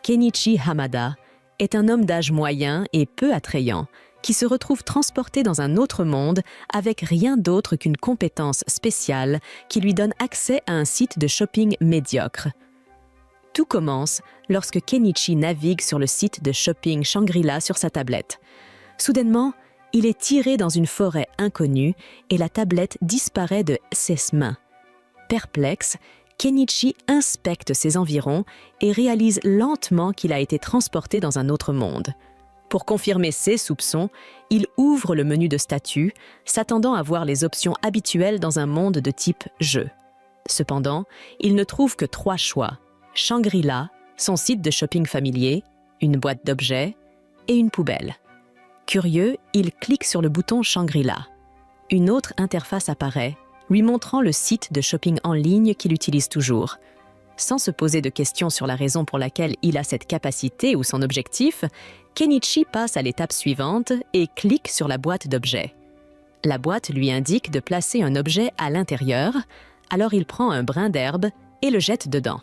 Kenichi Hamada est un homme d'âge moyen et peu attrayant qui se retrouve transporté dans un autre monde avec rien d'autre qu'une compétence spéciale qui lui donne accès à un site de shopping médiocre. Tout commence lorsque Kenichi navigue sur le site de shopping Shangri-La sur sa tablette. Soudainement, il est tiré dans une forêt inconnue et la tablette disparaît de ses mains. Perplexe, Kenichi inspecte ses environs et réalise lentement qu'il a été transporté dans un autre monde. Pour confirmer ses soupçons, il ouvre le menu de statut, s'attendant à voir les options habituelles dans un monde de type jeu. Cependant, il ne trouve que 3 choix: Shangri-La, son site de shopping familier, une boîte d'objets et une poubelle. Curieux, il clique sur le bouton Shangri-La. Une autre interface apparaît, lui montrant le site de shopping en ligne qu'il utilise toujours. Sans se poser de questions sur la raison pour laquelle il a cette capacité ou son objectif, Kenichi passe à l'étape suivante et clique sur la boîte d'objets. La boîte lui indique de placer un objet à l'intérieur, alors il prend un brin d'herbe et le jette dedans.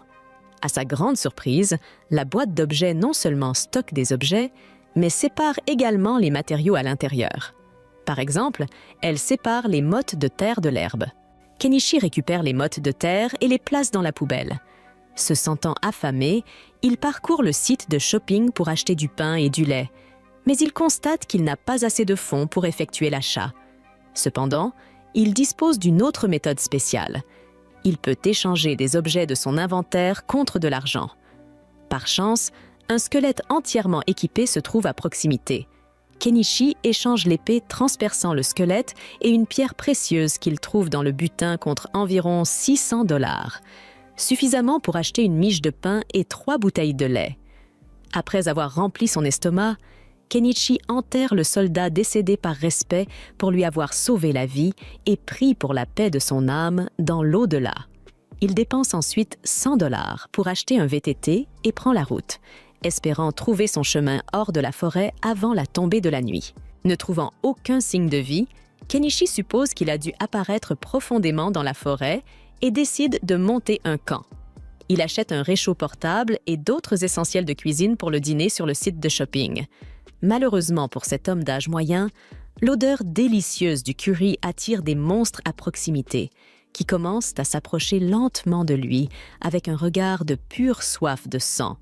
À sa grande surprise, la boîte d'objets non seulement stocke des objets, mais sépare également les matériaux à l'intérieur. Par exemple, elle sépare les mottes de terre de l'herbe. Kenichi récupère les mottes de terre et les place dans la poubelle. Se sentant affamé, il parcourt le site de shopping pour acheter du pain et du lait, mais il constate qu'il n'a pas assez de fonds pour effectuer l'achat. Cependant, il dispose d'une autre méthode spéciale. Il peut échanger des objets de son inventaire contre de l'argent. Par chance, un squelette entièrement équipé se trouve à proximité. Kenichi échange l'épée transperçant le squelette et une pierre précieuse qu'il trouve dans le butin contre environ $600, suffisamment pour acheter une miche de pain et 3 bouteilles de lait. Après avoir rempli son estomac, Kenichi enterre le soldat décédé par respect pour lui avoir sauvé la vie et prie pour la paix de son âme dans l'au-delà. Il dépense ensuite $100 pour acheter un VTT et prend la route, espérant trouver son chemin hors de la forêt avant la tombée de la nuit. Ne trouvant aucun signe de vie, Kenichi suppose qu'il a dû apparaître profondément dans la forêt et décide de monter un camp. Il achète un réchaud portable et d'autres essentiels de cuisine pour le dîner sur le site de shopping. Malheureusement pour cet homme d'âge moyen, l'odeur délicieuse du curry attire des monstres à proximité, qui commencent à s'approcher lentement de lui avec un regard de pure soif de sang.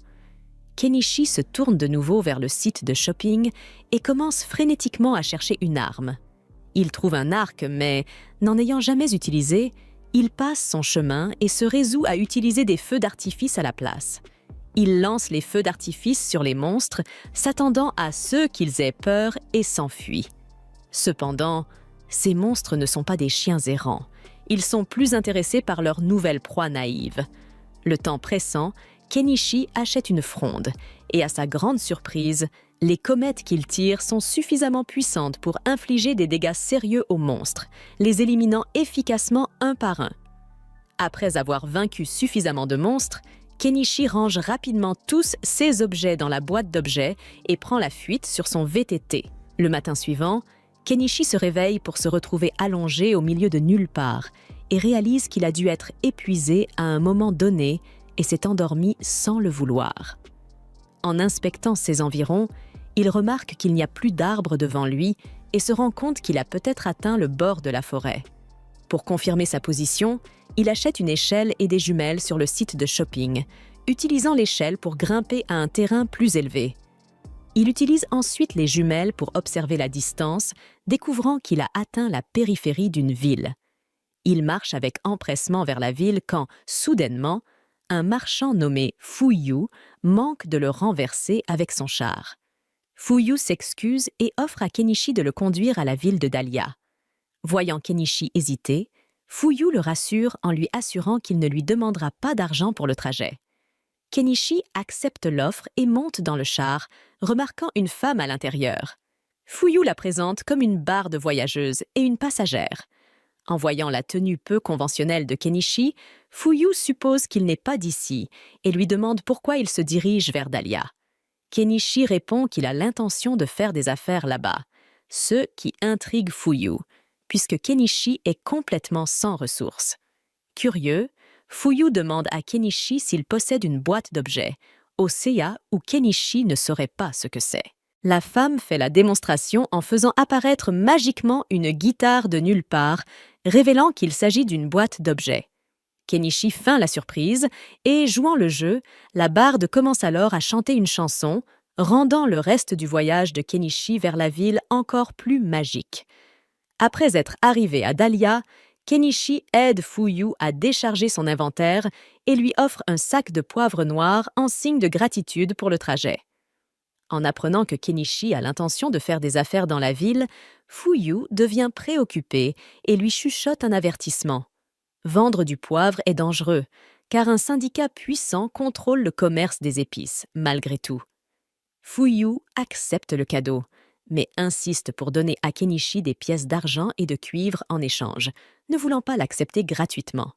Kenichi se tourne de nouveau vers le site de shopping et commence frénétiquement à chercher une arme. Il trouve un arc, mais, n'en ayant jamais utilisé, il passe son chemin et se résout à utiliser des feux d'artifice à la place. Il lance les feux d'artifice sur les monstres, s'attendant à ce qu'ils aient peur et s'enfuit. Cependant, ces monstres ne sont pas des chiens errants. Ils sont plus intéressés par leur nouvelle proie naïve. Le temps pressant, Kenichi achète une fronde et, à sa grande surprise, les comètes qu'il tire sont suffisamment puissantes pour infliger des dégâts sérieux aux monstres, les éliminant efficacement un par un. Après avoir vaincu suffisamment de monstres, Kenichi range rapidement tous ses objets dans la boîte d'objets et prend la fuite sur son VTT. Le matin suivant, Kenichi se réveille pour se retrouver allongé au milieu de nulle part et réalise qu'il a dû être épuisé à un moment donné et s'est endormi sans le vouloir. En inspectant ses environs, il remarque qu'il n'y a plus d'arbres devant lui et se rend compte qu'il a peut-être atteint le bord de la forêt. Pour confirmer sa position, il achète une échelle et des jumelles sur le site de shopping, utilisant l'échelle pour grimper à un terrain plus élevé. Il utilise ensuite les jumelles pour observer la distance, découvrant qu'il a atteint la périphérie d'une ville. Il marche avec empressement vers la ville quand, soudainement, un marchand nommé Fuyu manque de le renverser avec son char. Fuyu s'excuse et offre à Kenichi de le conduire à la ville de Dahlia. Voyant Kenichi hésiter, Fuyu le rassure en lui assurant qu'il ne lui demandera pas d'argent pour le trajet. Kenichi accepte l'offre et monte dans le char, remarquant une femme à l'intérieur. Fuyu la présente comme une barde voyageuse et une passagère. En voyant la tenue peu conventionnelle de Kenichi, Fuyu suppose qu'il n'est pas d'ici et lui demande pourquoi il se dirige vers Dahlia. Kenichi répond qu'il a l'intention de faire des affaires là-bas, ce qui intrigue Fuyu, puisque Kenichi est complètement sans ressources. Curieux, Fuyu demande à Kenichi s'il possède une boîte d'objets, Osea ou Kenichi ne sauraient pas ce que c'est. La femme fait la démonstration en faisant apparaître magiquement une guitare de nulle part, révélant qu'il s'agit d'une boîte d'objets. Kenichi feint la surprise et, jouant le jeu, la barde commence alors à chanter une chanson, rendant le reste du voyage de Kenichi vers la ville encore plus magique. Après être arrivé à Dahlia, Kenichi aide Fuyu à décharger son inventaire et lui offre un sac de poivre noir en signe de gratitude pour le trajet. En apprenant que Kenichi a l'intention de faire des affaires dans la ville, Fuyu devient préoccupé et lui chuchote un avertissement. Vendre du poivre est dangereux, car un syndicat puissant contrôle le commerce des épices, malgré tout. Fuyu accepte le cadeau, mais insiste pour donner à Kenichi des pièces d'argent et de cuivre en échange, ne voulant pas l'accepter gratuitement.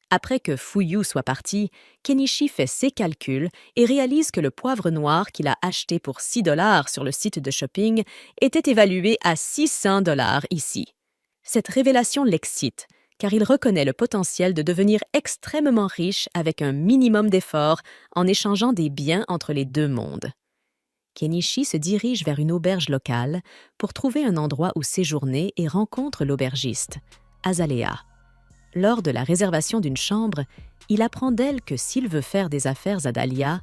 Après que Fuyu soit parti, Kenichi fait ses calculs et réalise que le poivre noir qu'il a acheté pour $6 sur le site de shopping était évalué à $600 ici. Cette révélation l'excite, car il reconnaît le potentiel de devenir extrêmement riche avec un minimum d'efforts en échangeant des biens entre les deux mondes. Kenichi se dirige vers une auberge locale pour trouver un endroit où séjourner et rencontre l'aubergiste, Azalea. Lors de la réservation d'une chambre, il apprend d'elle que s'il veut faire des affaires à Dahlia,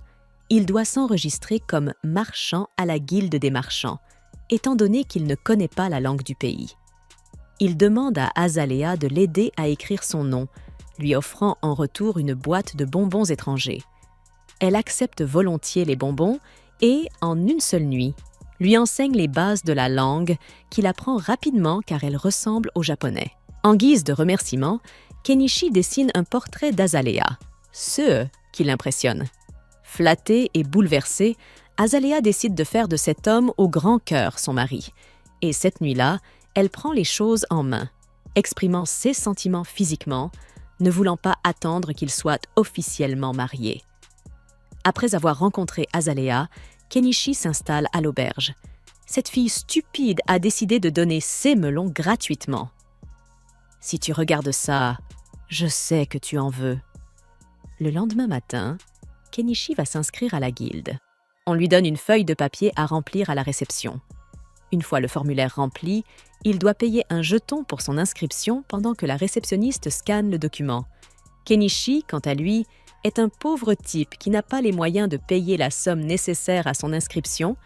il doit s'enregistrer comme marchand à la guilde des marchands, étant donné qu'il ne connaît pas la langue du pays. Il demande à Azalea de l'aider à écrire son nom, lui offrant en retour une boîte de bonbons étrangers. Elle accepte volontiers les bonbons et, en une seule nuit, lui enseigne les bases de la langue qu'il apprend rapidement car elle ressemble au japonais. En guise de remerciement, Kenichi dessine un portrait d'Azalea, ce qui l'impressionne. Flattée et bouleversée, Azalea décide de faire de cet homme au grand cœur son mari. Et cette nuit-là, elle prend les choses en main, exprimant ses sentiments physiquement, ne voulant pas attendre qu'il soit officiellement marié. Après avoir rencontré Azalea, Kenichi s'installe à l'auberge. Cette fille stupide a décidé de donner ses melons gratuitement. « Si tu regardes ça, je sais que tu en veux. » Le lendemain matin, Kenichi va s'inscrire à la guilde. On lui donne une feuille de papier à remplir à la réception. Une fois le formulaire rempli, il doit payer un jeton pour son inscription pendant que la réceptionniste scanne le document. Kenichi, quant à lui, est un pauvre type qui n'a pas les moyens de payer la somme nécessaire à son inscription.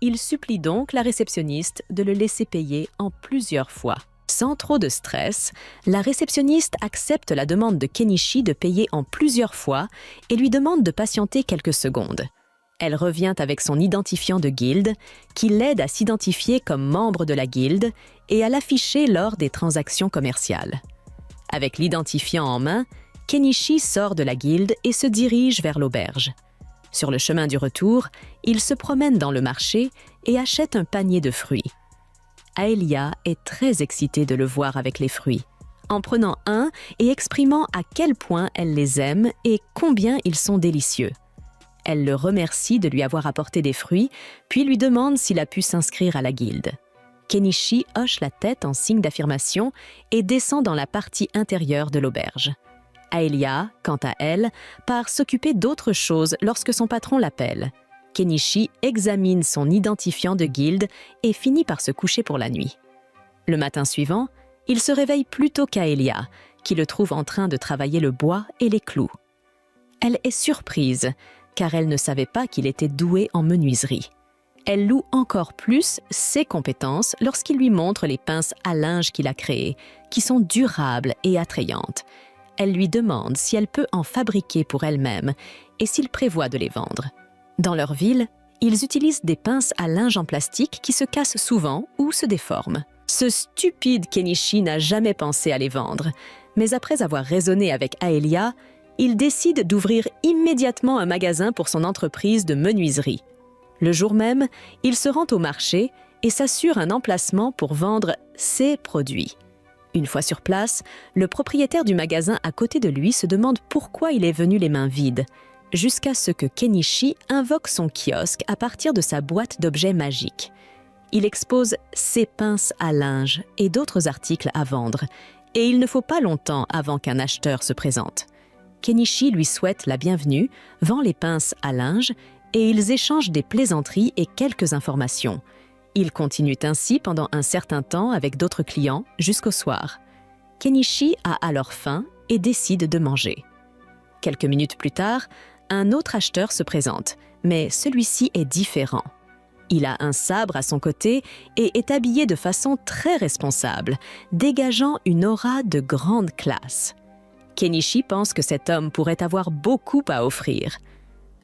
Il supplie donc la réceptionniste de le laisser payer en plusieurs fois. Sans trop de stress, la réceptionniste accepte la demande de Kenichi de payer en plusieurs fois et lui demande de patienter quelques secondes. Elle revient avec son identifiant de guilde, qui l'aide à s'identifier comme membre de la guilde et à l'afficher lors des transactions commerciales. Avec l'identifiant en main, Kenichi sort de la guilde et se dirige vers l'auberge. Sur le chemin du retour, il se promène dans le marché et achète un panier de fruits. Aelia est très excitée de le voir avec les fruits, en prenant un et exprimant à quel point elle les aime et combien ils sont délicieux. Elle le remercie de lui avoir apporté des fruits, puis lui demande s'il a pu s'inscrire à la guilde. Kenichi hoche la tête en signe d'affirmation et descend dans la partie intérieure de l'auberge. Aelia, quant à elle, part s'occuper d'autre chose lorsque son patron l'appelle. Kenichi examine son identifiant de guilde et finit par se coucher pour la nuit. Le matin suivant, il se réveille plus tôt qu'Aelia, qui le trouve en train de travailler le bois et les clous. Elle est surprise, car elle ne savait pas qu'il était doué en menuiserie. Elle loue encore plus ses compétences lorsqu'il lui montre les pinces à linge qu'il a créées, qui sont durables et attrayantes. Elle lui demande si elle peut en fabriquer pour elle-même et s'il prévoit de les vendre. Dans leur ville, ils utilisent des pinces à linge en plastique qui se cassent souvent ou se déforment. Ce stupide Kenichi n'a jamais pensé à les vendre, mais après avoir raisonné avec Aelia, il décide d'ouvrir immédiatement un magasin pour son entreprise de menuiserie. Le jour même, il se rend au marché et s'assure un emplacement pour vendre ses produits. Une fois sur place, le propriétaire du magasin à côté de lui se demande pourquoi il est venu les mains vides, jusqu'à ce que Kenichi invoque son kiosque à partir de sa boîte d'objets magiques. Il expose ses pinces à linge et d'autres articles à vendre, et il ne faut pas longtemps avant qu'un acheteur se présente. Kenichi lui souhaite la bienvenue, vend les pinces à linge et ils échangent des plaisanteries et quelques informations. Ils continuent ainsi pendant un certain temps avec d'autres clients jusqu'au soir. Kenichi a alors faim et décide de manger. Quelques minutes plus tard, un autre acheteur se présente, mais celui-ci est différent. Il a un sabre à son côté et est habillé de façon très responsable, dégageant une aura de grande classe. Kenichi pense que cet homme pourrait avoir beaucoup à offrir.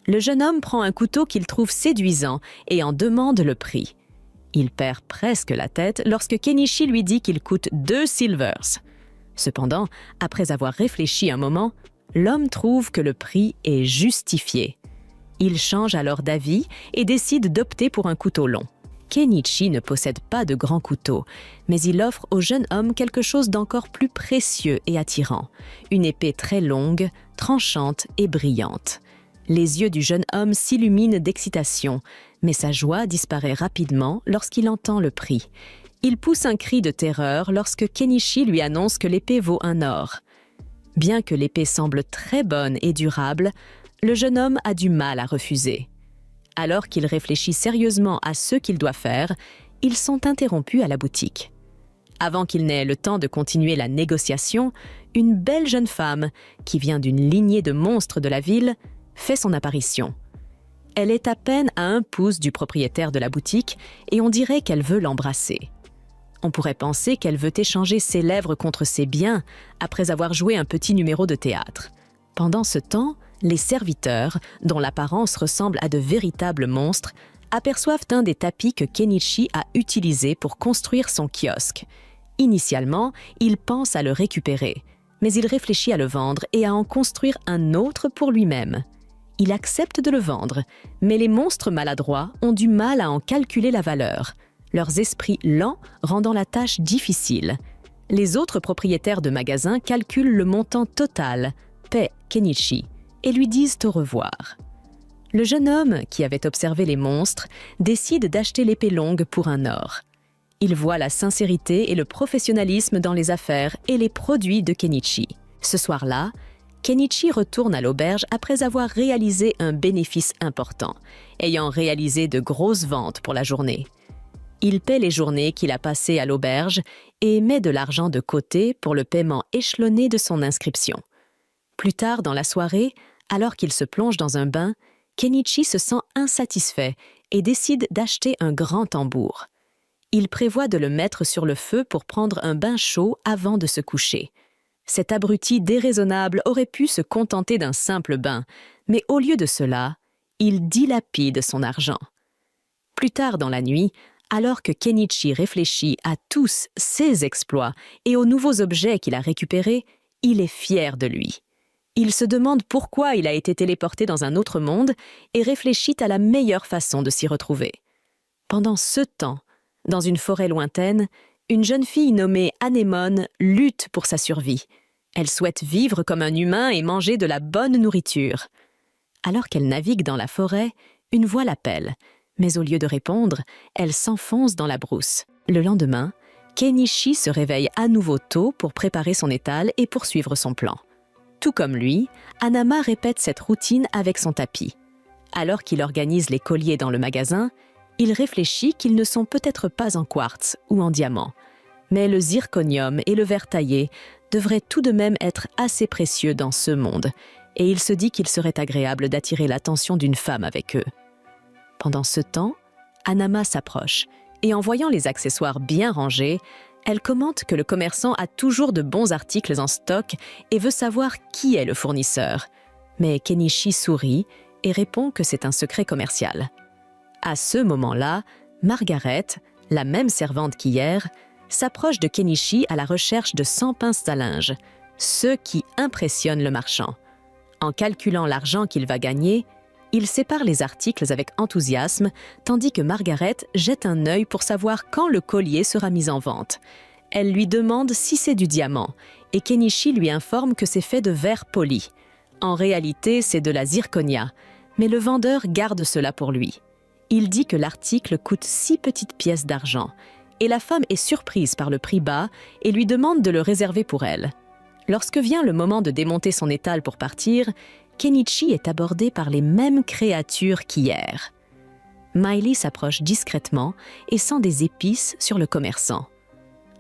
Le jeune homme prend un couteau qu'il trouve séduisant et en demande le prix. Il perd presque la tête lorsque Kenichi lui dit qu'il coûte 2 silvers. Cependant, après avoir réfléchi un moment, l'homme trouve que le prix est justifié. Il change alors d'avis et décide d'opter pour un couteau long. Kenichi ne possède pas de grand couteau, mais il offre au jeune homme quelque chose d'encore plus précieux et attirant, une épée très longue, tranchante et brillante. Les yeux du jeune homme s'illuminent d'excitation, mais sa joie disparaît rapidement lorsqu'il entend le prix. Il pousse un cri de terreur lorsque Kenichi lui annonce que l'épée vaut un or. Bien que l'épée semble très bonne et durable, le jeune homme a du mal à refuser. Alors qu'il réfléchit sérieusement à ce qu'il doit faire, ils sont interrompus à la boutique. Avant qu'il n'ait le temps de continuer la négociation, une belle jeune femme, qui vient d'une lignée de monstres de la ville, fait son apparition. Elle est à peine à 1 pouce du propriétaire de la boutique et on dirait qu'elle veut l'embrasser. On pourrait penser qu'elle veut échanger ses lèvres contre ses biens après avoir joué un petit numéro de théâtre. Pendant ce temps, les serviteurs, dont l'apparence ressemble à de véritables monstres, aperçoivent un des tapis que Kenichi a utilisé pour construire son kiosque. Initialement, il pense à le récupérer, mais il réfléchit à le vendre et à en construire un autre pour lui-même. Il accepte de le vendre, mais les monstres maladroits ont du mal à en calculer la valeur, leurs esprits lents rendant la tâche difficile. Les autres propriétaires de magasins calculent le montant total, paient Kenichi, et lui disent au revoir. Le jeune homme, qui avait observé les monstres, décide d'acheter l'épée longue pour un or. Il voit la sincérité et le professionnalisme dans les affaires et les produits de Kenichi. Ce soir-là, Kenichi retourne à l'auberge après avoir réalisé un bénéfice important, ayant réalisé de grosses ventes pour la journée. Il paie les journées qu'il a passées à l'auberge et met de l'argent de côté pour le paiement échelonné de son inscription. Plus tard dans la soirée, alors qu'il se plonge dans un bain, Kenichi se sent insatisfait et décide d'acheter un grand tambour. Il prévoit de le mettre sur le feu pour prendre un bain chaud avant de se coucher. Cet abruti déraisonnable aurait pu se contenter d'un simple bain, mais au lieu de cela, il dilapide son argent. Plus tard dans la nuit, alors que Kenichi réfléchit à tous ses exploits et aux nouveaux objets qu'il a récupérés, il est fier de lui. Il se demande pourquoi il a été téléporté dans un autre monde et réfléchit à la meilleure façon de s'y retrouver. Pendant ce temps, dans une forêt lointaine, une jeune fille nommée Anémone lutte pour sa survie. Elle souhaite vivre comme un humain et manger de la bonne nourriture. Alors qu'elle navigue dans la forêt, une voix l'appelle, mais au lieu de répondre, elle s'enfonce dans la brousse. Le lendemain, Kenichi se réveille à nouveau tôt pour préparer son étal et poursuivre son plan. Tout comme lui, Hanama répète cette routine avec son tapis. Alors qu'il organise les colliers dans le magasin, il réfléchit qu'ils ne sont peut-être pas en quartz ou en diamant, mais le zirconium et le verre taillé devraient tout de même être assez précieux dans ce monde, et il se dit qu'il serait agréable d'attirer l'attention d'une femme avec eux. Pendant ce temps, Hanama s'approche, et en voyant les accessoires bien rangés, elle commente que le commerçant a toujours de bons articles en stock et veut savoir qui est le fournisseur. Mais Kenichi sourit et répond que c'est un secret commercial. À ce moment-là, Margaret, la même servante qu'hier, s'approche de Kenichi à la recherche de 100 pinces à linge, ce qui impressionne le marchand. En calculant l'argent qu'il va gagner, il sépare les articles avec enthousiasme, tandis que Margaret jette un œil pour savoir quand le collier sera mis en vente. Elle lui demande si c'est du diamant, et Kenichi lui informe que c'est fait de verre poli. En réalité, c'est de la zirconia, mais le vendeur garde cela pour lui. Il dit que l'article coûte 6 petites pièces d'argent, et la femme est surprise par le prix bas et lui demande de le réserver pour elle. Lorsque vient le moment de démonter son étal pour partir, Kenichi est abordé par les mêmes créatures qu'hier. Miley s'approche discrètement et sent des épices sur le commerçant.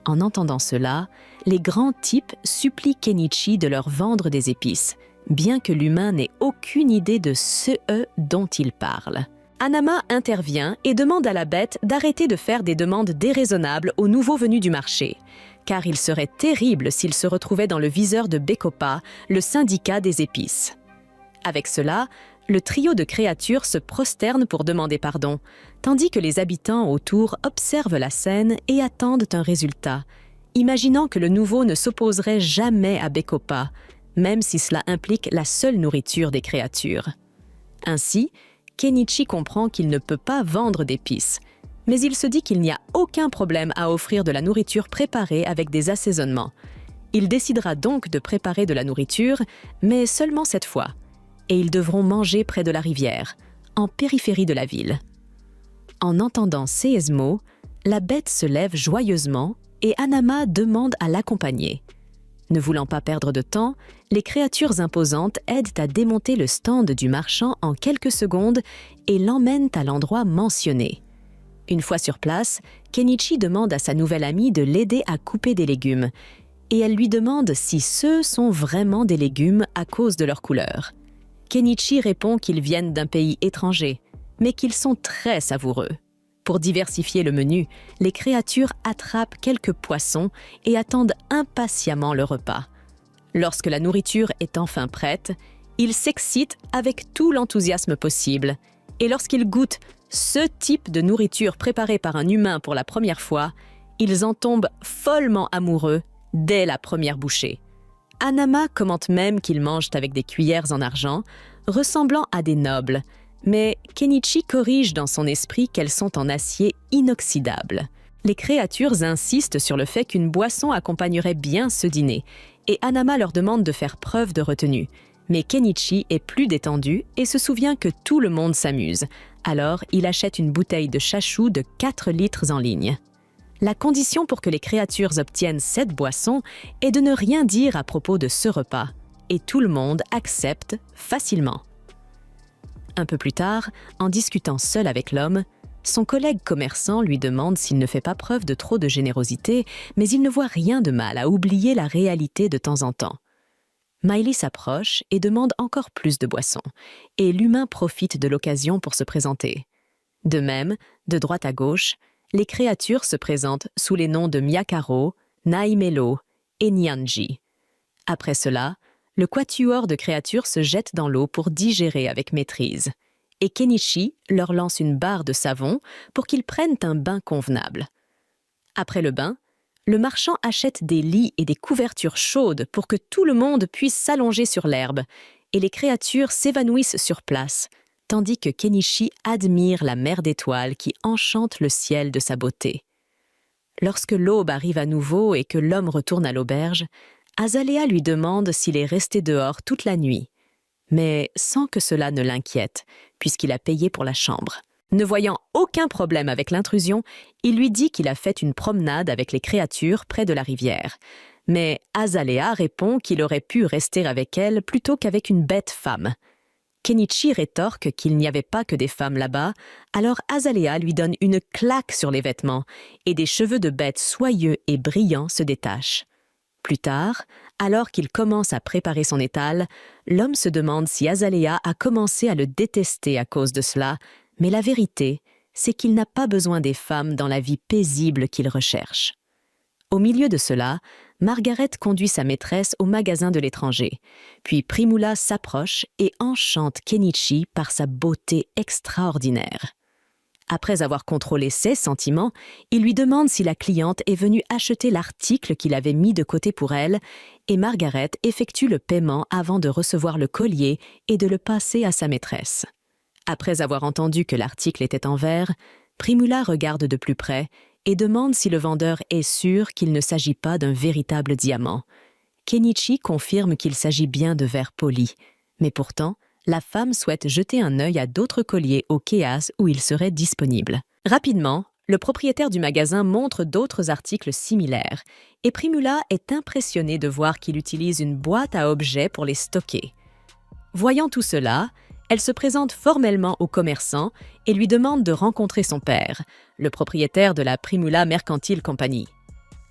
En entendant cela, les grands types supplient Kenichi de leur vendre des épices, bien que l'humain n'ait aucune idée de ce dont il parle. Hanama intervient et demande à la bête d'arrêter de faire des demandes déraisonnables aux nouveaux venus du marché, car il serait terrible s'il se retrouvait dans le viseur de Bekopa, le syndicat des épices. Avec cela, le trio de créatures se prosterne pour demander pardon, tandis que les habitants autour observent la scène et attendent un résultat, imaginant que le nouveau ne s'opposerait jamais à Bekopa, même si cela implique la seule nourriture des créatures. Ainsi, Kenichi comprend qu'il ne peut pas vendre d'épices, mais il se dit qu'il n'y a aucun problème à offrir de la nourriture préparée avec des assaisonnements. Il décidera donc de préparer de la nourriture, mais seulement cette fois, et ils devront manger près de la rivière, en périphérie de la ville. En entendant ces mots, la bête se lève joyeusement et Hanama demande à l'accompagner. Ne voulant pas perdre de temps, les créatures imposantes aident à démonter le stand du marchand en quelques secondes et l'emmènent à l'endroit mentionné. Une fois sur place, Kenichi demande à sa nouvelle amie de l'aider à couper des légumes, et elle lui demande si ceux sont vraiment des légumes à cause de leur couleur. Kenichi répond qu'ils viennent d'un pays étranger, mais qu'ils sont très savoureux. Pour diversifier le menu, les créatures attrapent quelques poissons et attendent impatiemment le repas. Lorsque la nourriture est enfin prête, ils s'excitent avec tout l'enthousiasme possible. Et lorsqu'ils goûtent ce type de nourriture préparée par un humain pour la première fois, ils en tombent follement amoureux dès la première bouchée. Hanama commente même qu'ils mangent avec des cuillères en argent, ressemblant à des nobles, mais Kenichi corrige dans son esprit qu'elles sont en acier inoxydable. Les créatures insistent sur le fait qu'une boisson accompagnerait bien ce dîner, et Hanama leur demande de faire preuve de retenue. Mais Kenichi est plus détendu et se souvient que tout le monde s'amuse. Alors, il achète une bouteille de chachou de 4 litres en ligne. La condition pour que les créatures obtiennent cette boisson est de ne rien dire à propos de ce repas, et tout le monde accepte facilement. Un peu plus tard, en discutant seul avec l'homme, son collègue commerçant lui demande s'il ne fait pas preuve de trop de générosité, mais il ne voit rien de mal à oublier la réalité de temps en temps. Miley s'approche et demande encore plus de boissons, et l'humain profite de l'occasion pour se présenter. De même, de droite à gauche, les créatures se présentent sous les noms de Miyakaro, Naimelo et Nyanji. Après cela, le quatuor de créatures se jette dans l'eau pour digérer avec maîtrise, et Kenichi leur lance une barre de savon pour qu'ils prennent un bain convenable. Après le bain, le marchand achète des lits et des couvertures chaudes pour que tout le monde puisse s'allonger sur l'herbe, et les créatures s'évanouissent sur place, tandis que Kenichi admire la mer d'étoiles qui enchante le ciel de sa beauté. Lorsque l'aube arrive à nouveau et que l'homme retourne à l'auberge, Azalea lui demande s'il est resté dehors toute la nuit, mais sans que cela ne l'inquiète, puisqu'il a payé pour la chambre. Ne voyant aucun problème avec l'intrusion, il lui dit qu'il a fait une promenade avec les créatures près de la rivière. Mais Azalea répond qu'il aurait pu rester avec elle plutôt qu'avec une bête femme. Kenichi rétorque qu'il n'y avait pas que des femmes là-bas, alors Azalea lui donne une claque sur les vêtements, et des cheveux de bête soyeux et brillants se détachent. Plus tard, alors qu'il commence à préparer son étal, l'homme se demande si Azalea a commencé à le détester à cause de cela, mais la vérité, c'est qu'il n'a pas besoin des femmes dans la vie paisible qu'il recherche. Au milieu de cela, Margaret conduit sa maîtresse au magasin de l'étranger, puis Primula s'approche et enchante Kenichi par sa beauté extraordinaire. Après avoir contrôlé ses sentiments, il lui demande si la cliente est venue acheter l'article qu'il avait mis de côté pour elle, et Margaret effectue le paiement avant de recevoir le collier et de le passer à sa maîtresse. Après avoir entendu que l'article était en verre, Primula regarde de plus près et demande si le vendeur est sûr qu'il ne s'agit pas d'un véritable diamant. Kenichi confirme qu'il s'agit bien de verre poli, mais pourtant, la femme souhaite jeter un œil à d'autres colliers au Kéas où il serait disponible. Rapidement, Le propriétaire du magasin montre d'autres articles similaires et Primula est impressionnée de voir qu'il utilise une boîte à objets pour les stocker. Voyant tout cela, elle se présente formellement au commerçant et lui demande de rencontrer son père, le propriétaire de la Primula Mercantile Company.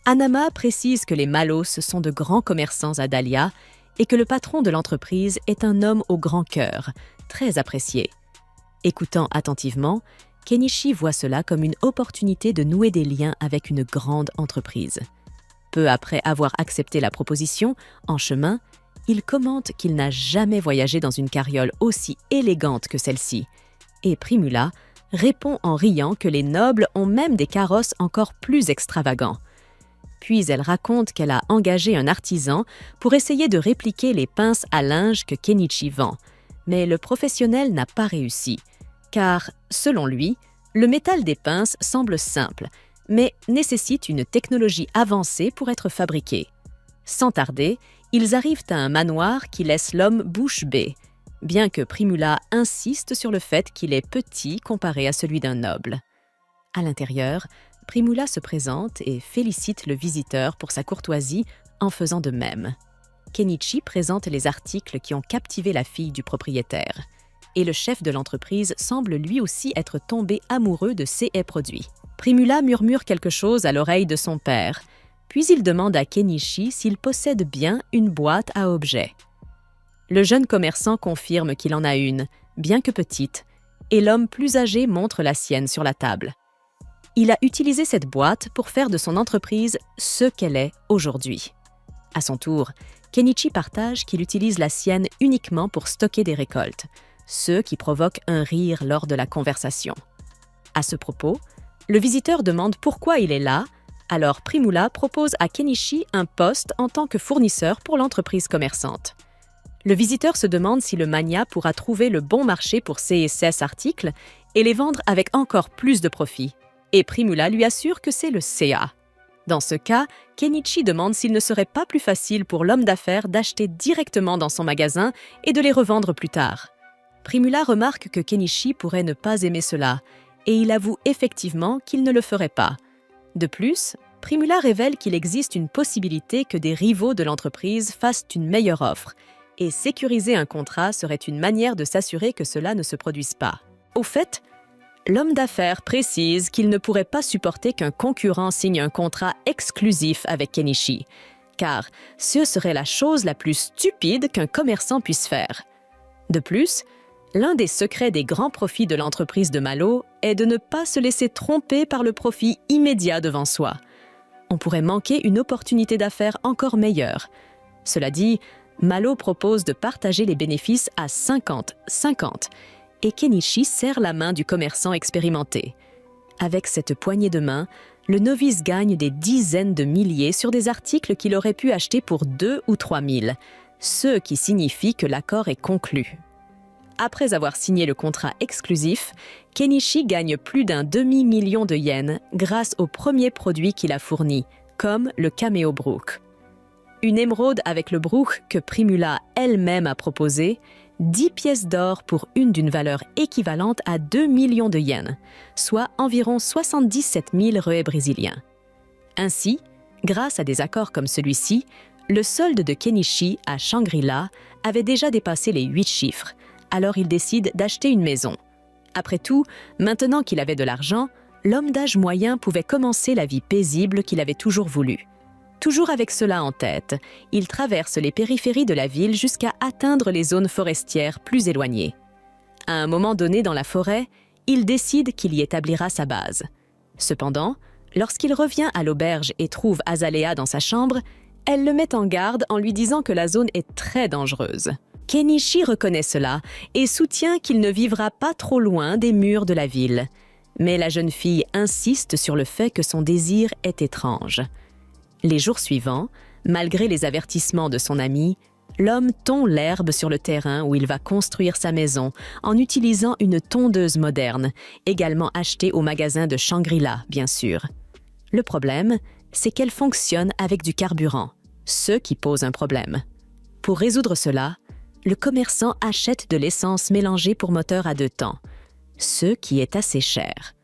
Anama précise que les Malo sont de grands commerçants à Dahlia et que le patron de l'entreprise est un homme au grand cœur, très apprécié. Écoutant attentivement, Kenichi voit cela comme une opportunité de nouer des liens avec une grande entreprise. Peu après avoir accepté la proposition, en chemin, il commente qu'il n'a jamais voyagé dans une carriole aussi élégante que celle-ci. Et Primula répond en riant que les nobles ont même des carrosses encore plus extravagants. Puis elle raconte qu'elle a engagé un artisan pour essayer de répliquer les pinces à linge que Kenichi vend. Mais le professionnel n'a pas réussi, car, selon lui, le métal des pinces semble simple, mais nécessite une technologie avancée pour être fabriqué. Sans tarder, ils arrivent à un manoir qui laisse l'homme bouche bée, bien que Primula insiste sur le fait qu'il est petit comparé à celui d'un noble. À l'intérieur, Primula se présente et félicite le visiteur pour sa courtoisie en faisant de même. Kenichi présente les articles qui ont captivé la fille du propriétaire. Et le chef de l'entreprise semble lui aussi être tombé amoureux de ces produits. Primula murmure quelque chose à l'oreille de son père, puis il demande à Kenichi s'il possède bien une boîte à objets. Le jeune commerçant confirme qu'il en a une, bien que petite, et l'homme plus âgé montre la sienne sur la table. Il a utilisé cette boîte pour faire de son entreprise ce qu'elle est aujourd'hui. À son tour, Kenichi partage qu'il utilise la sienne uniquement pour stocker des récoltes, ce qui provoque un rire lors de la conversation. À ce propos, le visiteur demande pourquoi il est là, alors Primula propose à Kenichi un poste en tant que fournisseur pour l'entreprise commerçante. Le visiteur se demande si le magnat pourra trouver le bon marché pour ces articles et les vendre avec encore plus de profit. Et Primula lui assure que c'est le CA. Dans ce cas, Kenichi demande s'il ne serait pas plus facile pour l'homme d'affaires d'acheter directement dans son magasin et de les revendre plus tard. Primula remarque que Kenichi pourrait ne pas aimer cela, et il avoue effectivement qu'il ne le ferait pas. De plus, Primula révèle qu'il existe une possibilité que des rivaux de l'entreprise fassent une meilleure offre, et sécuriser un contrat serait une manière de s'assurer que cela ne se produise pas. Au fait, l'homme d'affaires précise qu'il ne pourrait pas supporter qu'un concurrent signe un contrat exclusif avec Kenichi, car ce serait la chose la plus stupide qu'un commerçant puisse faire. De plus, l'un des secrets des grands profits de l'entreprise de Malo est de ne pas se laisser tromper par le profit immédiat devant soi. On pourrait manquer une opportunité d'affaires encore meilleure. Cela dit, Malo propose de partager les bénéfices à 50-50 et Kenichi serre la main du commerçant expérimenté. Avec cette poignée de main, le novice gagne des dizaines de milliers sur des articles qu'il aurait pu acheter pour 2 ou 3 000, ce qui signifie que l'accord est conclu. Après avoir signé le contrat exclusif, Kenichi gagne plus d'un demi-million de yens grâce au premier produit qu'il a fourni, comme le Cameo Brook. Une émeraude avec le brook que Primula elle-même a proposé, 10 pièces d'or pour une d'une valeur équivalente à 2 millions de yens, soit environ 77 000 reuets brésiliens. Ainsi, grâce à des accords comme celui-ci, le solde de Kenichi à Shangri-La avait déjà dépassé les 8 chiffres, alors il décide d'acheter une maison. Après tout, maintenant qu'il avait de l'argent, l'homme d'âge moyen pouvait commencer la vie paisible qu'il avait toujours voulu. Toujours avec cela en tête, il traverse les périphéries de la ville jusqu'à atteindre les zones forestières plus éloignées. À un moment donné dans la forêt, il décide qu'il y établira sa base. Cependant, lorsqu'il revient à l'auberge et trouve Azalea dans sa chambre, elle le met en garde en lui disant que la zone est très dangereuse. Kenichi reconnaît cela et soutient qu'il ne vivra pas trop loin des murs de la ville. Mais la jeune fille insiste sur le fait que son désir est étrange. Les jours suivants, malgré les avertissements de son ami, l'homme tond l'herbe sur le terrain où il va construire sa maison en utilisant une tondeuse moderne, également achetée au magasin de Shangri-La, bien sûr. Le problème, c'est qu'elle fonctionne avec du carburant, ce qui pose un problème. Pour résoudre cela, le commerçant achète de l'essence mélangée pour moteur à 2 temps, ce qui est assez cher.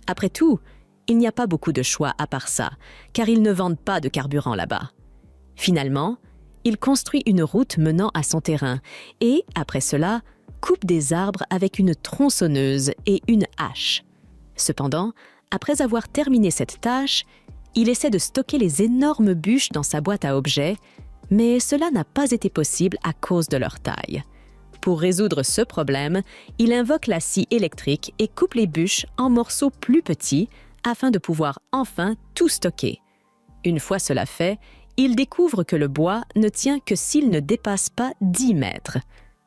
Après tout, il n'y a pas beaucoup de choix à part ça, car ils ne vendent pas de carburant là-bas. Finalement, il construit une route menant à son terrain et, après cela, coupe des arbres avec une tronçonneuse et une hache. Cependant, après avoir terminé cette tâche, il essaie de stocker les énormes bûches dans sa boîte à objets, mais cela n'a pas été possible à cause de leur taille. Pour résoudre ce problème, il invoque la scie électrique et coupe les bûches en morceaux plus petits afin de pouvoir enfin tout stocker. Une fois cela fait, il découvre que le bois ne tient que s'il ne dépasse pas 10 mètres.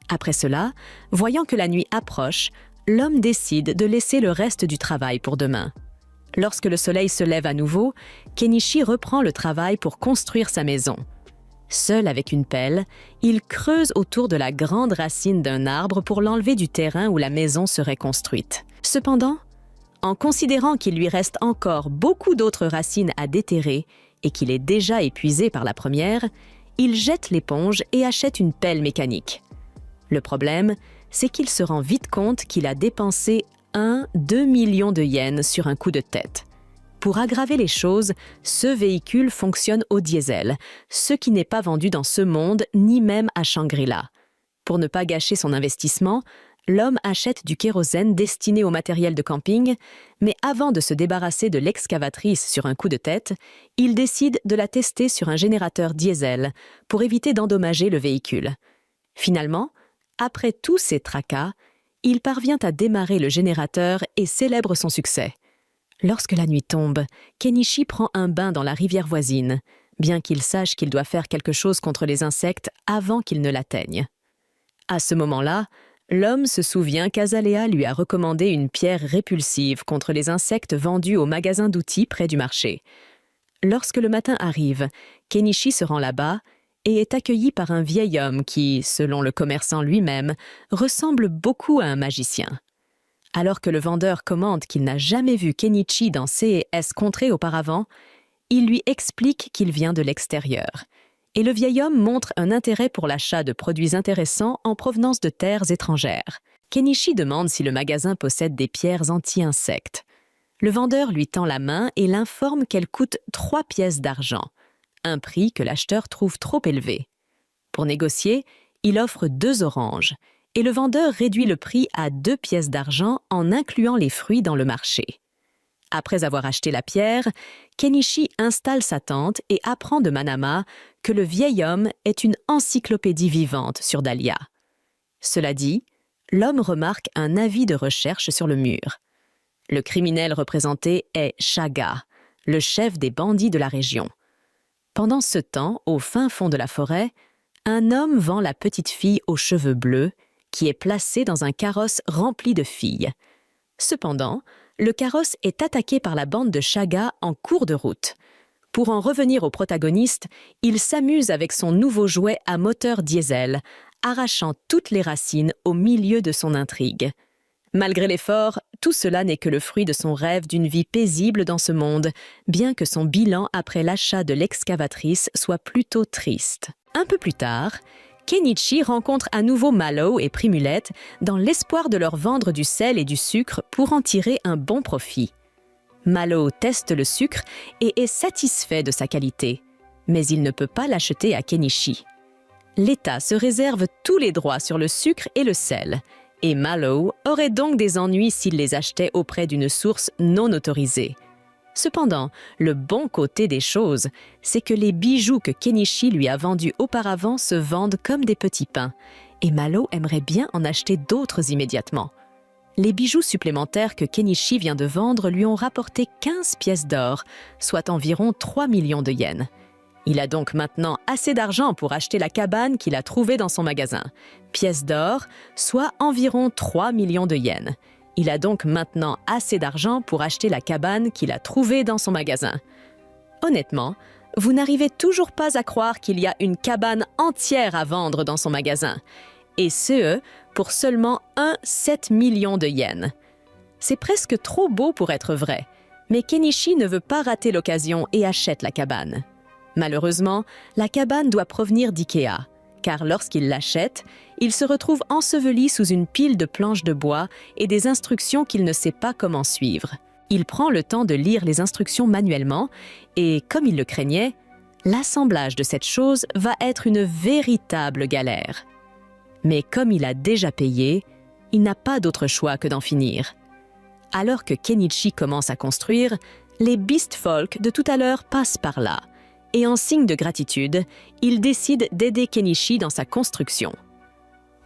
Après cela, voyant que la nuit approche, l'homme décide de laisser le reste du travail pour demain. Lorsque le soleil se lève à nouveau, Kenichi reprend le travail pour construire sa maison. Seul avec une pelle, il creuse autour de la grande racine d'un arbre pour l'enlever du terrain où la maison serait construite. Cependant, en considérant qu'il lui reste encore beaucoup d'autres racines à déterrer et qu'il est déjà épuisé par la première, il jette l'éponge et achète une pelle mécanique. Le problème, c'est qu'il se rend vite compte qu'il a dépensé 2 millions de yens sur un coup de tête. Pour aggraver les choses, ce véhicule fonctionne au diesel, ce qui n'est pas vendu dans ce monde ni même à Shangri-La. Pour ne pas gâcher son investissement, l'homme achète du kérosène destiné au matériel de camping, mais avant de se débarrasser de l'excavatrice sur un coup de tête, il décide de la tester sur un générateur diesel pour éviter d'endommager le véhicule. Finalement, après tous ces tracas, il parvient à démarrer le générateur et célèbre son succès. Lorsque la nuit tombe, Kenichi prend un bain dans la rivière voisine, bien qu'il sache qu'il doit faire quelque chose contre les insectes avant qu'ils ne l'atteignent. À ce moment-là, l'homme se souvient qu'Azalea lui a recommandé une pierre répulsive contre les insectes vendus au magasin d'outils près du marché. Lorsque le matin arrive, Kenichi se rend là-bas et est accueilli par un vieil homme qui, selon le commerçant lui-même, ressemble beaucoup à un magicien. Alors que le vendeur commente qu'il n'a jamais vu Kenichi dans C&S contrées auparavant, il lui explique qu'il vient de l'extérieur. Et le vieil homme montre un intérêt pour l'achat de produits intéressants en provenance de terres étrangères. Kenichi demande si le magasin possède des pierres anti-insectes. Le vendeur lui tend la main et l'informe qu'elles coûtent 3 pièces d'argent, un prix que l'acheteur trouve trop élevé. Pour négocier, il offre 2 oranges, et le vendeur réduit le prix à 2 pièces d'argent en incluant les fruits dans le marché. Après avoir acheté la pierre, Kenichi installe sa tente et apprend de Manama que le vieil homme est une encyclopédie vivante sur Dahlia. Cela dit, l'homme remarque un avis de recherche sur le mur. Le criminel représenté est Chaga, le chef des bandits de la région. Pendant ce temps, au fin fond de la forêt, un homme vend la petite fille aux cheveux bleus, qui est placée dans un carrosse rempli de filles. Cependant, le carrosse est attaqué par la bande de Chaga en cours de route. Pour en revenir au protagoniste, il s'amuse avec son nouveau jouet à moteur diesel, arrachant toutes les racines au milieu de son intrigue. Malgré l'effort, tout cela n'est que le fruit de son rêve d'une vie paisible dans ce monde, bien que son bilan après l'achat de l'excavatrice soit plutôt triste. Un peu plus tard, Kenichi rencontre à nouveau Malo et Primulette dans l'espoir de leur vendre du sel et du sucre pour en tirer un bon profit. Malo teste le sucre et est satisfait de sa qualité, mais il ne peut pas l'acheter à Kenichi. L'État se réserve tous les droits sur le sucre et le sel, et Malo aurait donc des ennuis s'il les achetait auprès d'une source non autorisée. Cependant, le bon côté des choses, c'est que les bijoux que Kenichi lui a vendus auparavant se vendent comme des petits pains, et Malo aimerait bien en acheter d'autres immédiatement. Les bijoux supplémentaires que Kenichi vient de vendre lui ont rapporté 15 pièces d'or, soit environ 3 millions de yens. Il a donc maintenant assez d'argent pour acheter la cabane qu'il a trouvée dans son magasin. Pièces d'or, soit environ 3 millions de yens. Il a donc maintenant assez d'argent pour acheter la cabane qu'il a trouvée dans son magasin. Honnêtement, vous n'arrivez toujours pas à croire qu'il y a une cabane entière à vendre dans son magasin. Et ce, pour seulement 7 millions de yens. C'est presque trop beau pour être vrai, mais Kenichi ne veut pas rater l'occasion et achète la cabane. Malheureusement, la cabane doit provenir d'IKEA, car lorsqu'il l'achète, il se retrouve enseveli sous une pile de planches de bois et des instructions qu'il ne sait pas comment suivre. Il prend le temps de lire les instructions manuellement et, comme il le craignait, l'assemblage de cette chose va être une véritable galère. Mais comme il a déjà payé, il n'a pas d'autre choix que d'en finir. Alors que Kenichi commence à construire, les Beast Folk de tout à l'heure passent par là. Et en signe de gratitude, il décide d'aider Kenichi dans sa construction.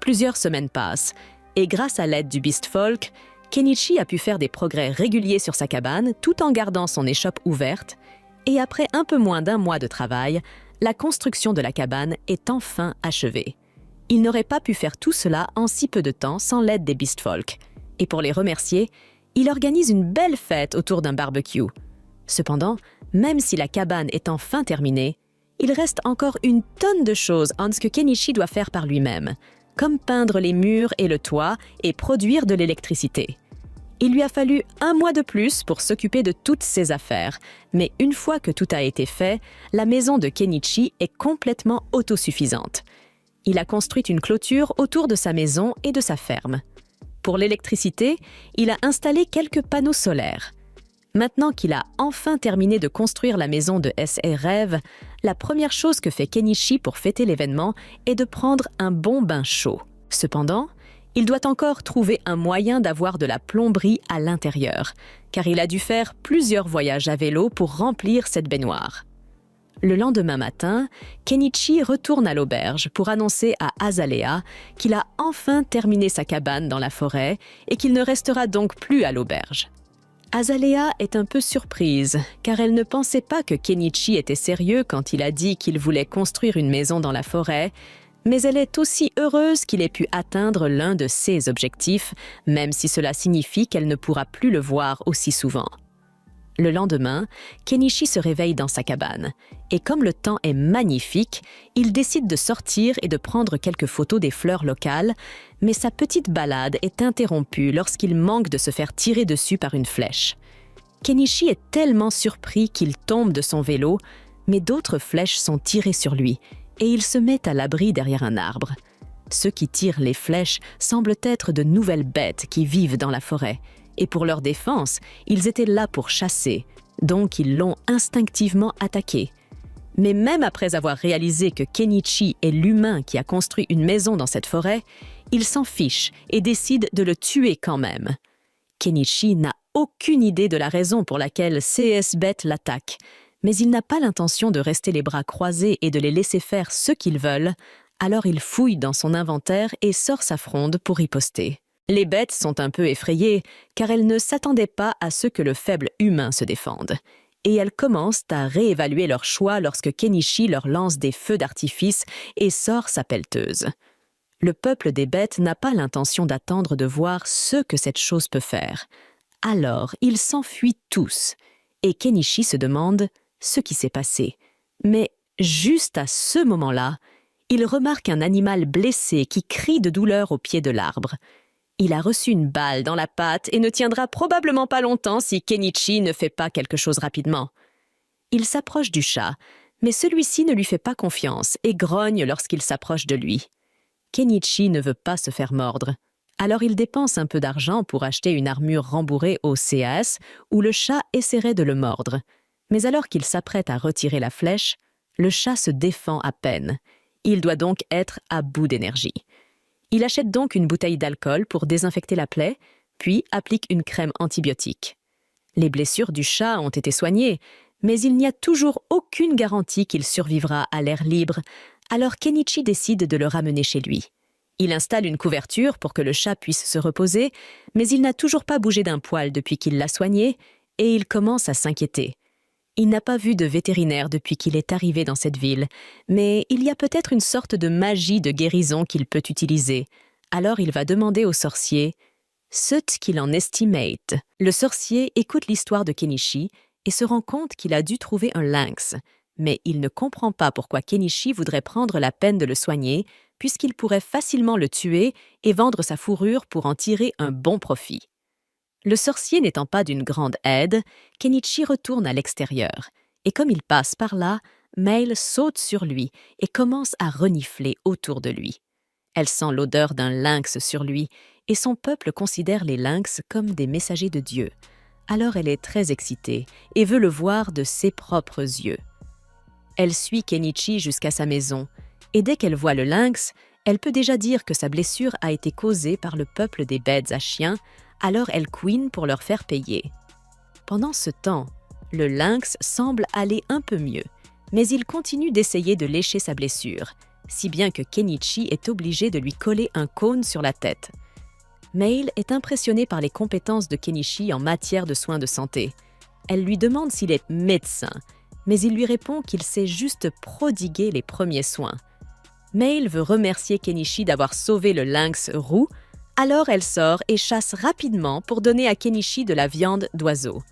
Plusieurs semaines passent, et grâce à l'aide du Beast Folk, Kenichi a pu faire des progrès réguliers sur sa cabane tout en gardant son échoppe ouverte, et après un peu moins d'un mois de travail, la construction de la cabane est enfin achevée. Il n'aurait pas pu faire tout cela en si peu de temps sans l'aide des Beast Folk. Et pour les remercier, il organise une belle fête autour d'un barbecue. Cependant, même si la cabane est enfin terminée, il reste encore une tonne de choses que Kenichi doit faire par lui-même, comme peindre les murs et le toit et produire de l'électricité. Il lui a fallu un mois de plus pour s'occuper de toutes ses affaires, mais une fois que tout a été fait, la maison de Kenichi est complètement autosuffisante. Il a construit une clôture autour de sa maison et de sa ferme. Pour l'électricité, il a installé quelques panneaux solaires. Maintenant qu'il a enfin terminé de construire la maison de S.A. Rêve, la première chose que fait Kenichi pour fêter l'événement est de prendre un bon bain chaud. Cependant, il doit encore trouver un moyen d'avoir de la plomberie à l'intérieur, car il a dû faire plusieurs voyages à vélo pour remplir cette baignoire. Le lendemain matin, Kenichi retourne à l'auberge pour annoncer à Azalea qu'il a enfin terminé sa cabane dans la forêt et qu'il ne restera donc plus à l'auberge. Azalea est un peu surprise, car elle ne pensait pas que Kenichi était sérieux quand il a dit qu'il voulait construire une maison dans la forêt, mais elle est aussi heureuse qu'il ait pu atteindre l'un de ses objectifs, même si cela signifie qu'elle ne pourra plus le voir aussi souvent. Le lendemain, Kenichi se réveille dans sa cabane, et comme le temps est magnifique, il décide de sortir et de prendre quelques photos des fleurs locales, mais sa petite balade est interrompue lorsqu'il manque de se faire tirer dessus par une flèche. Kenichi est tellement surpris qu'il tombe de son vélo, mais d'autres flèches sont tirées sur lui, et il se met à l'abri derrière un arbre. Ceux qui tirent les flèches semblent être de nouvelles bêtes qui vivent dans la forêt, et pour leur défense, ils étaient là pour chasser, donc ils l'ont instinctivement attaqué. Mais même après avoir réalisé que Kenichi est l'humain qui a construit une maison dans cette forêt, il s'en fiche et décide de le tuer quand même. Kenichi n'a aucune idée de la raison pour laquelle ces bêtes l'attaquent, mais il n'a pas l'intention de rester les bras croisés et de les laisser faire ce qu'ils veulent, alors il fouille dans son inventaire et sort sa fronde pour riposter. Les bêtes sont un peu effrayées, car elles ne s'attendaient pas à ce que le faible humain se défende. Et elles commencent à réévaluer leur choix lorsque Kenichi leur lance des feux d'artifice et sort sa pelleteuse. Le peuple des bêtes n'a pas l'intention d'attendre de voir ce que cette chose peut faire. Alors, ils s'enfuient tous, et Kenichi se demande ce qui s'est passé. Mais juste à ce moment-là, il remarque un animal blessé qui crie de douleur au pied de l'arbre. Il a reçu une balle dans la patte et ne tiendra probablement pas longtemps si Kenichi ne fait pas quelque chose rapidement. Il s'approche du chat, mais celui-ci ne lui fait pas confiance et grogne lorsqu'il s'approche de lui. Kenichi ne veut pas se faire mordre. Alors il dépense un peu d'argent pour acheter une armure rembourrée au CAS où le chat essaierait de le mordre. Mais alors qu'il s'apprête à retirer la flèche, le chat se défend à peine. Il doit donc être à bout d'énergie. Il achète donc une bouteille d'alcool pour désinfecter la plaie, puis applique une crème antibiotique. Les blessures du chat ont été soignées, mais il n'y a toujours aucune garantie qu'il survivra à l'air libre, alors Kenichi décide de le ramener chez lui. Il installe une couverture pour que le chat puisse se reposer, mais il n'a toujours pas bougé d'un poil depuis qu'il l'a soigné, et il commence à s'inquiéter. Il n'a pas vu de vétérinaire depuis qu'il est arrivé dans cette ville, mais il y a peut-être une sorte de magie de guérison qu'il peut utiliser. Alors il va demander au sorcier ce qu'il en estimate. Le sorcier écoute l'histoire de Kenichi et se rend compte qu'il a dû trouver un lynx, mais il ne comprend pas pourquoi Kenichi voudrait prendre la peine de le soigner, puisqu'il pourrait facilement le tuer et vendre sa fourrure pour en tirer un bon profit. Le sorcier n'étant pas d'une grande aide, Kenichi retourne à l'extérieur, et comme il passe par là, Mail saute sur lui et commence à renifler autour de lui. Elle sent l'odeur d'un lynx sur lui, et son peuple considère les lynx comme des messagers de Dieu. Alors elle est très excitée et veut le voir de ses propres yeux. Elle suit Kenichi jusqu'à sa maison et dès qu'elle voit le lynx, elle peut déjà dire que sa blessure a été causée par le peuple des bêtes à chiens, alors elle couine pour leur faire payer. Pendant ce temps, le lynx semble aller un peu mieux, mais il continue d'essayer de lécher sa blessure, si bien que Kenichi est obligé de lui coller un cône sur la tête. Mail est impressionnée par les compétences de Kenichi en matière de soins de santé. Elle lui demande s'il est médecin, mais il lui répond qu'il sait juste prodiguer les premiers soins. Mail veut remercier Kenichi d'avoir sauvé le lynx roux, alors elle sort et chasse rapidement pour donner à Kenichi de la viande d'oiseau.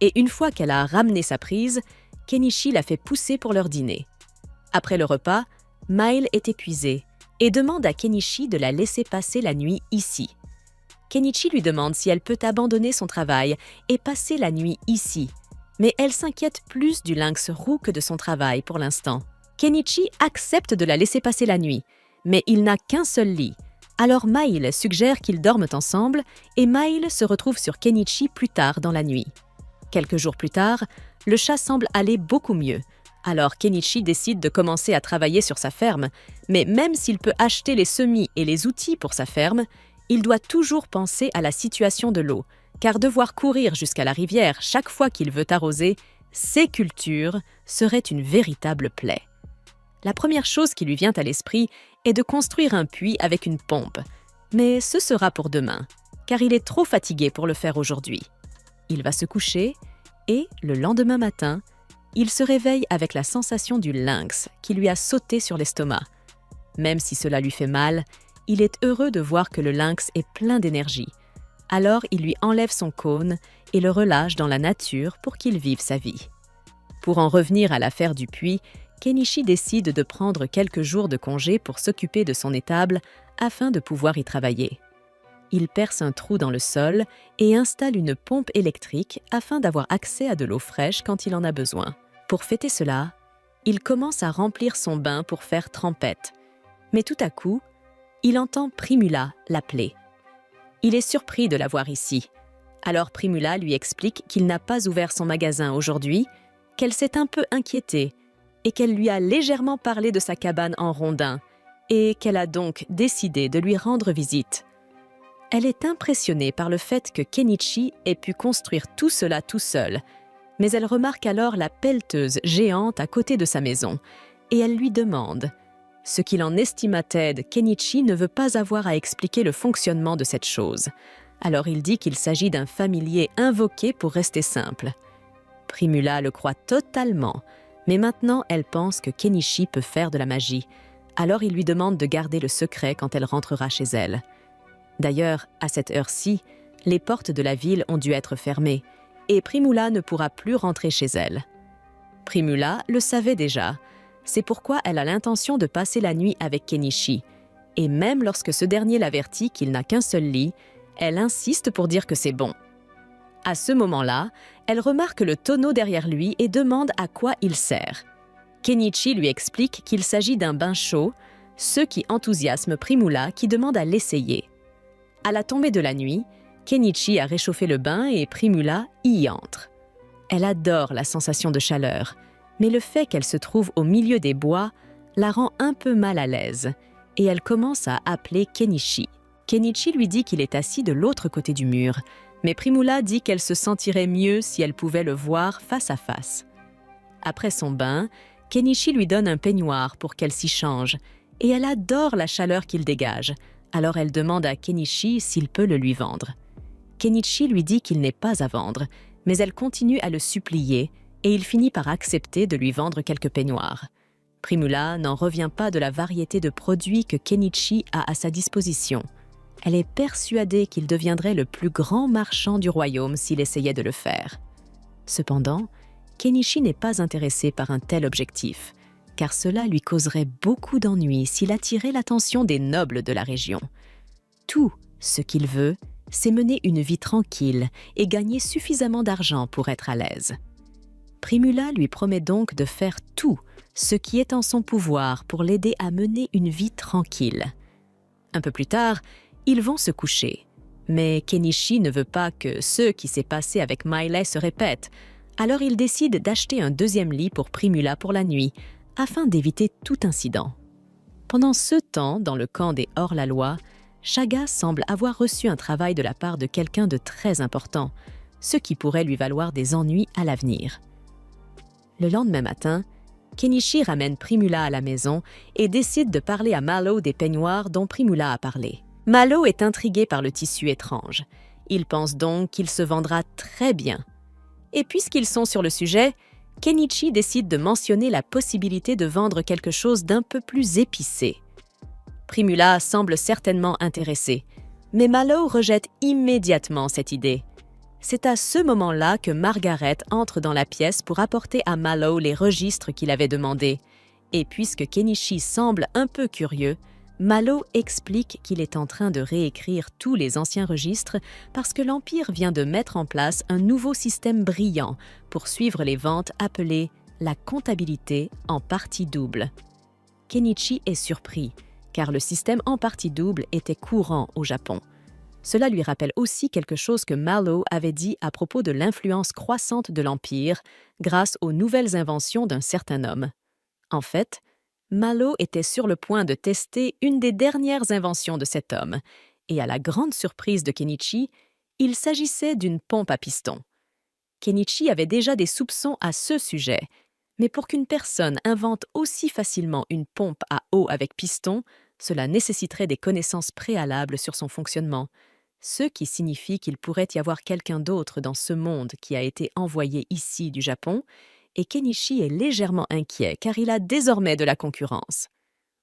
Et une fois qu'elle a ramené sa prise, Kenichi la fait pousser pour leur dîner. Après le repas, Mail est épuisée et demande à Kenichi de la laisser passer la nuit ici. Kenichi lui demande si elle peut abandonner son travail et passer la nuit ici, mais elle s'inquiète plus du lynx roux que de son travail pour l'instant. Kenichi accepte de la laisser passer la nuit, mais il n'a qu'un seul lit. Alors Mail suggère qu'ils dorment ensemble et Mail se retrouve sur Kenichi plus tard dans la nuit. Quelques jours plus tard, le chat semble aller beaucoup mieux. Alors Kenichi décide de commencer à travailler sur sa ferme, mais même s'il peut acheter les semis et les outils pour sa ferme, il doit toujours penser à la situation de l'eau, car devoir courir jusqu'à la rivière chaque fois qu'il veut arroser ses cultures serait une véritable plaie. La première chose qui lui vient à l'esprit est de construire un puits avec une pompe, mais ce sera pour demain, car il est trop fatigué pour le faire aujourd'hui. Il va se coucher et, le lendemain matin, il se réveille avec la sensation du lynx qui lui a sauté sur l'estomac. Même si cela lui fait mal, il est heureux de voir que le lynx est plein d'énergie. Alors il lui enlève son cône et le relâche dans la nature pour qu'il vive sa vie. Pour en revenir à l'affaire du puits, Kenichi décide de prendre quelques jours de congé pour s'occuper de son étable afin de pouvoir y travailler. Il perce un trou dans le sol et installe une pompe électrique afin d'avoir accès à de l'eau fraîche quand il en a besoin. Pour fêter cela, il commence à remplir son bain pour faire trempette. Mais tout à coup, il entend Primula l'appeler. Il est surpris de la voir ici. Alors Primula lui explique qu'il n'a pas ouvert son magasin aujourd'hui, qu'elle s'est un peu inquiétée et qu'elle lui a légèrement parlé de sa cabane en rondin et qu'elle a donc décidé de lui rendre visite. Elle est impressionnée par le fait que Kenichi ait pu construire tout cela tout seul, mais elle remarque alors la pelleteuse géante à côté de sa maison et elle lui demande. Ce qu'il en estime-t-elle, Kenichi ne veut pas avoir à expliquer le fonctionnement de cette chose. Alors il dit qu'il s'agit d'un familier invoqué pour rester simple. Primula le croit totalement, mais maintenant elle pense que Kenichi peut faire de la magie. Alors il lui demande de garder le secret quand elle rentrera chez elle. D'ailleurs, à cette heure-ci, les portes de la ville ont dû être fermées et Primula ne pourra plus rentrer chez elle. Primula le savait déjà. C'est pourquoi elle a l'intention de passer la nuit avec Kenichi. Et même lorsque ce dernier l'avertit qu'il n'a qu'un seul lit, elle insiste pour dire que c'est bon. À ce moment-là, elle remarque le tonneau derrière lui et demande à quoi il sert. Kenichi lui explique qu'il s'agit d'un bain chaud, ce qui enthousiasme Primula qui demande à l'essayer. À la tombée de la nuit, Kenichi a réchauffé le bain et Primula y entre. Elle adore la sensation de chaleur, mais le fait qu'elle se trouve au milieu des bois la rend un peu mal à l'aise et elle commence à appeler Kenichi. Kenichi lui dit qu'il est assis de l'autre côté du mur, mais Primula dit qu'elle se sentirait mieux si elle pouvait le voir face à face. Après son bain, Kenichi lui donne un peignoir pour qu'elle s'y change et elle adore la chaleur qu'il dégage. Alors elle demande à Kenichi s'il peut le lui vendre. Kenichi lui dit qu'il n'est pas à vendre, mais elle continue à le supplier et il finit par accepter de lui vendre quelques peignoirs. Primula n'en revient pas de la variété de produits que Kenichi a à sa disposition. Elle est persuadée qu'il deviendrait le plus grand marchand du royaume s'il essayait de le faire. Cependant, Kenichi n'est pas intéressé par un tel objectif, car cela lui causerait beaucoup d'ennuis s'il attirait l'attention des nobles de la région. Tout ce qu'il veut, c'est mener une vie tranquille et gagner suffisamment d'argent pour être à l'aise. Primula lui promet donc de faire tout ce qui est en son pouvoir pour l'aider à mener une vie tranquille. Un peu plus tard, ils vont se coucher, Mais Kenichi ne veut pas que ce qui s'est passé avec Miley se répète, alors il décide d'acheter un deuxième lit pour Primula pour la nuit, afin d'éviter tout incident. Pendant ce temps, dans le camp des hors-la-loi, Chaga semble avoir reçu un travail de la part de quelqu'un de très important, ce qui pourrait lui valoir des ennuis à l'avenir. Le lendemain matin, Kenichi ramène Primula à la maison et décide de parler à Malo des peignoirs dont Primula a parlé. Malo est intrigué par le tissu étrange. Il pense donc qu'il se vendra très bien. Et puisqu'ils sont sur le sujet, Kenichi décide de mentionner la possibilité de vendre quelque chose d'un peu plus épicé. Primula semble certainement intéressé, mais Malo rejette immédiatement cette idée. C'est à ce moment-là que Margaret entre dans la pièce pour apporter à Malo les registres qu'il avait demandés. Et puisque Kenichi semble un peu curieux, Malo explique qu'il est en train de réécrire tous les anciens registres parce que l'Empire vient de mettre en place un nouveau système brillant pour suivre les ventes appelé la comptabilité en partie double. Kenichi est surpris, car le système en partie double était courant au Japon. Cela lui rappelle aussi quelque chose que Malo avait dit à propos de l'influence croissante de l'Empire grâce aux nouvelles inventions d'un certain homme. En fait, Malo était sur le point de tester une des dernières inventions de cet homme, et à la grande surprise de Kenichi, il s'agissait d'une pompe à piston. Kenichi avait déjà des soupçons à ce sujet, mais pour qu'une personne invente aussi facilement une pompe à eau avec piston, cela nécessiterait des connaissances préalables sur son fonctionnement, ce qui signifie qu'il pourrait y avoir quelqu'un d'autre dans ce monde qui a été envoyé ici du Japon, et Kenichi est légèrement inquiet car il a désormais de la concurrence.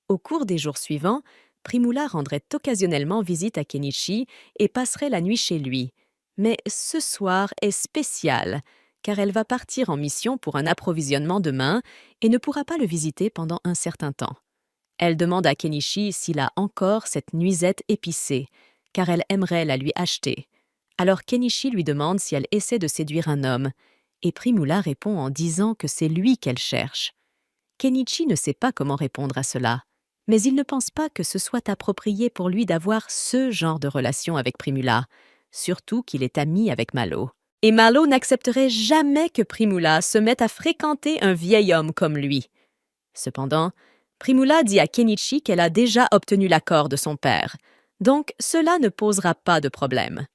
Au cours des jours suivants, Primula rendrait occasionnellement visite à Kenichi et passerait la nuit chez lui. Mais ce soir est spécial, car elle va partir en mission pour un approvisionnement demain et ne pourra pas le visiter pendant un certain temps. Elle demande à Kenichi s'il a encore cette nuisette épicée, car elle aimerait la lui acheter. Alors Kenichi lui demande si elle essaie de séduire un homme, et Primula répond en disant que c'est lui qu'elle cherche. Kenichi ne sait pas comment répondre à cela, mais il ne pense pas que ce soit approprié pour lui d'avoir ce genre de relation avec Primula, surtout qu'il est ami avec Malo. Et Malo n'accepterait jamais que Primula se mette à fréquenter un vieil homme comme lui. Cependant, Primula dit à Kenichi qu'elle a déjà obtenu l'accord de son père, donc cela ne posera pas de problème.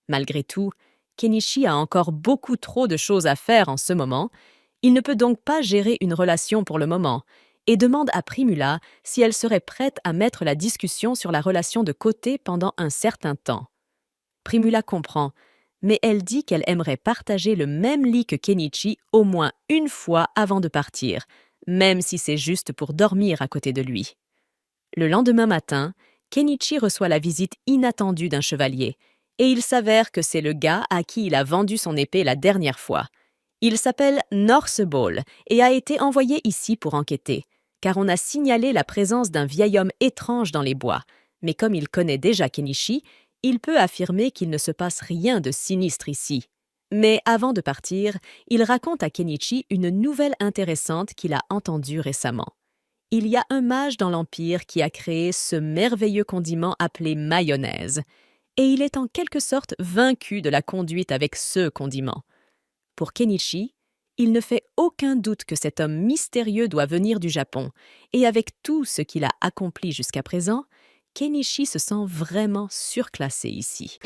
Malgré tout, Kenichi a encore beaucoup trop de choses à faire en ce moment. Il ne peut donc pas gérer une relation pour le moment et demande à Primula si elle serait prête à mettre la discussion sur la relation de côté pendant un certain temps. Primula comprend, mais elle dit qu'elle aimerait partager le même lit que Kenichi au moins une fois avant de partir, même si c'est juste pour dormir à côté de lui. Le lendemain matin, Kenichi reçoit la visite inattendue d'un chevalier, et il s'avère que c'est le gars à qui il a vendu son épée la dernière fois. Il s'appelle Norse Ball et a été envoyé ici pour enquêter, car on a signalé la présence d'un vieil homme étrange dans les bois, mais comme il connaît déjà Kenichi, il peut affirmer qu'il ne se passe rien de sinistre ici. Mais avant de partir, il raconte à Kenichi une nouvelle intéressante qu'il a entendue récemment. Il y a un mage dans l'Empire qui a créé ce merveilleux condiment appelé mayonnaise, et il est en quelque sorte vaincu de la conduite avec ce condiment. Pour Kenichi, il ne fait aucun doute que cet homme mystérieux doit venir du Japon, et avec tout ce qu'il a accompli jusqu'à présent, Kenichi se sent vraiment surclassé ici.